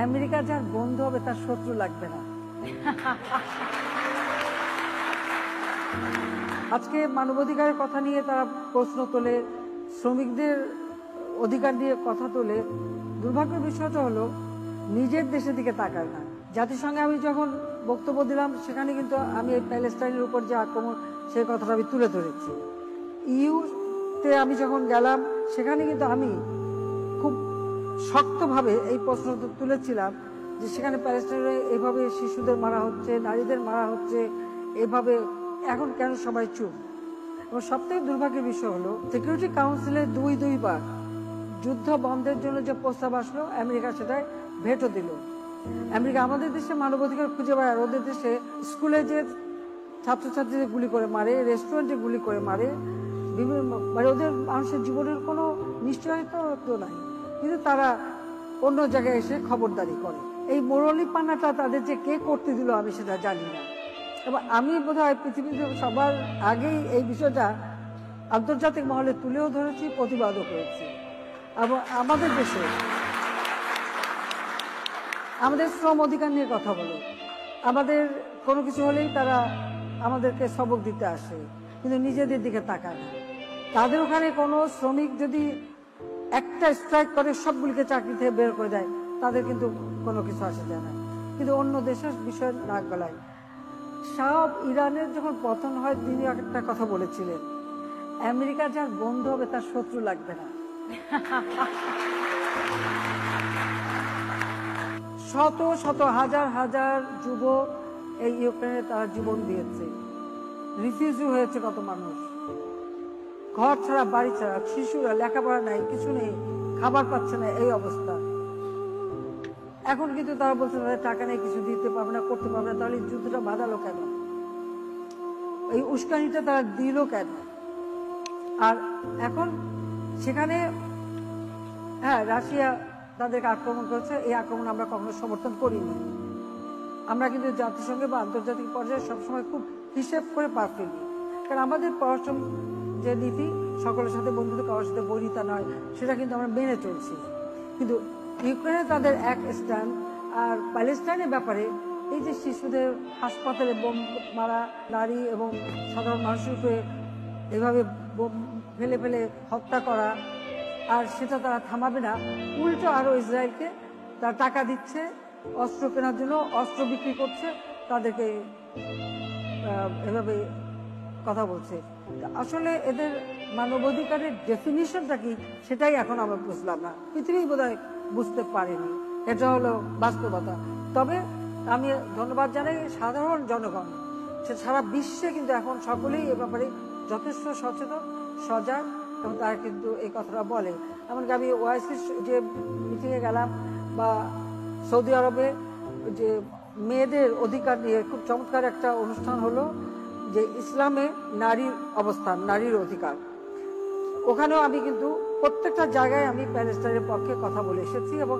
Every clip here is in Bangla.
আমেরিকা যার বন্ধু হবে তার শত্রু লাগবে না। আজকে মানবাধিকারের কথা নিয়ে তারা প্রশ্ন তোলে, শ্রমিকদের অধিকার নিয়ে কথা তোলে। দুর্ভাগ্যের বিষয়টা হলো নিজের দেশের দিকে তাকায় না। জাতিসংঘে আমি যখন বক্তব্য দিলাম সেখানে কিন্তু আমি এই প্যালেস্টাইনের উপর যে আক্রমণ সেই কথাটা আমি তুলে ধরেছি। ইউতে আমি যখন গেলাম সেখানে কিন্তু আমি খুব শক্তভাবে এই প্রশ্ন তুলেছিলাম যে সেখানে প্যালেস্টাইনে এভাবে শিশুদের মারা হচ্ছে, নারীদের মারা হচ্ছে, এভাবে এখন কেন সবাই চুপ? এবং সবথেকে দুর্ভাগ্যের বিষয় হলো সিকিউরিটি কাউন্সিলে দুইবার যুদ্ধ বন্ধের জন্য যে প্রস্তাব আসলো আমেরিকা সেটাই ভেটো দিল। আমেরিকা আমাদের দেশে মানবাধিকার খুঁজে পায় আর ওদের দেশে স্কুলে যে ছাত্রছাত্রীদের গুলি করে মারে, রেস্টুরেন্টে গুলি করে মারে, বিভিন্ন মানে ওদের মানুষের জীবনের কোনো নিশ্চয়তা তো নাই, কিন্তু তারা অন্য জায়গায় এসে খবরদারি করে। এই মোরলি পান্নাটা তাদের যে কে করতে দিল আমি সেটা জানি না। এবং আমি বোধহয় পৃথিবীতে সবার আগেই এই বিষয়টা আন্তর্জাতিক মহলে তুলেও ধরেছি, প্রতিবাদও করেছি। এবং আমাদের দেশে আমাদের শ্রম অধিকার নিয়ে কথা বলে, আমাদের কোনো কিছু হলেই তারা আমাদেরকে সবক দিতে আসে, কিন্তু নিজেদের দিকে তাকায় না। তাদের ওখানে কোনো শ্রমিক যদি একটা স্ট্রাইক করে সবগুলিকে চাকরি থেকে বের করে দেয়, তাদের কিন্তু কোনো কিছু আসে যায় না। কিন্তু অন্য দেশের বিষয় নাক গলায়। সব ইরানের যখন পতন হয় তিনি একটা কথা বলেছিলেন, আমেরিকা যার বন্ধু হবে তার শত্রু লাগবে না। শত শত হাজার হাজার যুবক এই ইউক্রেনে তারা জীবন দিয়েছে, রিফিউজি হয়েছে কত মানুষ, ঘর ছাড়া বাড়ি ছাড়া, শিশুরা লেখাপড়া নাই, কিছু নেই, খাবার পাচ্ছে না, এই অবস্থা। এখন কিন্তু তারা বলছে তাদের টাকা নেই, কিছু দিতে পারবে না, করতে পারবে না। তাহলে যুদ্ধটা বাঁধালো কেন? এই উস্কানিটা তারা দিল কেন? আর এখন সেখানে হ্যাঁ রাশিয়া তাদেরকে আক্রমণ করেছে, এই আক্রমণ আমরা কখনো সমর্থন করিনি। আমরা কিন্তু জাতিসংঘে বা আন্তর্জাতিক পর্যায়ে সবসময় খুব হিসেব করে পা ফেলি, কারণ আমাদের পরামর্শ যে নীতি সকলের সাথে বন্ধুত্ব, কারোর সাথে বৈরিতা নয়, সেটা কিন্তু আমরা মেনে চলছি। কিন্তু ইউক্রেনে তাদের এক স্ট্যান্ড, আর প্যালেস্টাইনের ব্যাপারে এই যে শিশুদের হাসপাতালে বোম মারা, নারী এবং সাধারণ মানুষকে এভাবে বোম ফেলে ফেলে হত্যা করা, আর সেটা তারা থামাবে না, উল্টো আরো ইসরায়েলকে তারা টাকা দিচ্ছে অস্ত্র কেনার জন্য, অস্ত্র বিক্রি করছে, তাদেরকে এভাবে কথা বলছে। আসলে এদের মানবাধিকারের ডেফিনিশনটা কি সেটাই এখন আমরা বুঝলাম না, পৃথিবী বোধহয় বুঝতে পারেনি। এটা হলো বাস্তবতা। তবে আমি ধন্যবাদ জানাই সাধারণ জনগণ, সে সারা বিশ্বে কিন্তু এখন সকলেই এ ব্যাপারে যথেষ্ট সচেতন, সজাগ, এবং তারা কিন্তু এই কথাটা বলে। এমনকি আমি ওআইসির যে মিটিংয়ে গেলাম বা সৌদি আরবে যে মেয়েদের অধিকার নিয়ে খুব চমৎকার একটা অনুষ্ঠান হলো, যে ইসলামে নারীর অবস্থান, নারীর অধিকার, ওখানেও আমি কিন্তু প্রত্যেকটা জায়গায় আমি প্যালেস্টাইনের পক্ষে কথা বলে এসেছি। এবং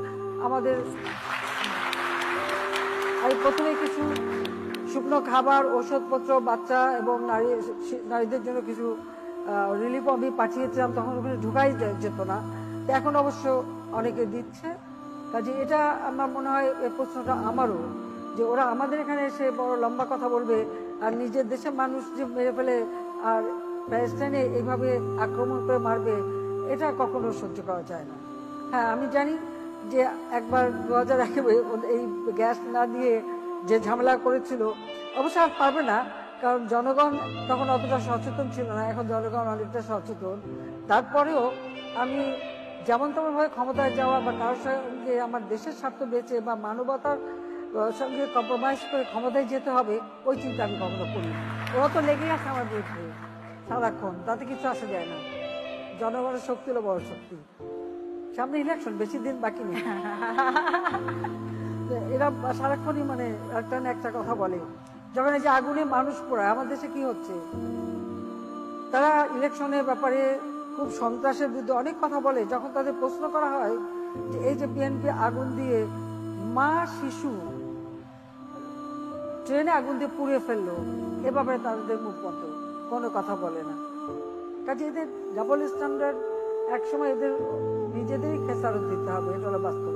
আমাদের আমি প্রথমে কিছু শুকনো খাবার, ওষুধপত্র, বাচ্চা এবং নারীদের জন্য কিছু রিলিফ আমি পাঠিয়েছিলাম, তখন ওখানে ঢুকাই যেত না, এখন অবশ্য অনেকে দিচ্ছে। কাজে এটা আমার মনে হয় এই প্রশ্নটা আমারও, যে ওরা আমাদের এখানে এসে বড় লম্বা কথা বলবে আর নিজের দেশের মানুষ যে মেরে ফেলে আর প্যালেস্টাইনে এইভাবে আক্রমণ করে মারবে, এটা কখনো সহ্য করা যায় না। হ্যাঁ আমি জানি যে একবার 2001 এই গ্যাস না দিয়ে যে ঝামেলা করেছিল, অবশ্য আর পারবে না, কারণ জনগণ তখন অতটা সচেতন ছিল না, এখন জনগণ অনেকটা সচেতন। তারপরেও আমি যেমন তেমনভাবে ক্ষমতায় যাওয়া বা কারোর সঙ্গে আমার দেশের স্বার্থ বেঁচে বা মানবতার সঙ্গে কম্প্রোমাইজ করে ক্ষমতায় যেতে হবে, ওই চিন্তা আমি কখনো করি। ওরা তো লেগে আছে আমার বিরুদ্ধে সারাক্ষণ, তাতে কিছু আসা যায় না। জনগণের শক্তি হলো বড় শক্তি। সামনে ইলেকশন, বেশি দিন বাকি নেই। এরা সারাক্ষণই মানে একটা না একটা কথা বলে। যখন এই যে আগুনে মানুষ পোড়ায়, আমার দেশে কি হচ্ছে, তারা ইলেকশনের ব্যাপারে খুব সন্ত্রাসের বিরুদ্ধে অনেক কথা বলে। যখন তাদের প্রশ্ন করা হয় যে এই যে বিএনপি আগুন দিয়ে মা শিশু ট্রেনে আগুন দিয়ে পুড়িয়ে ফেললো, এ ব্যাপারে তাদের মুখ বন্ধ, কোনো কথা বলে না। কাজে এদের ডাবল স্ট্যান্ডার্ড, একসময় এদের নিজেদেরই খেসারত দিতে হবে, এটা হলো বাস্তব।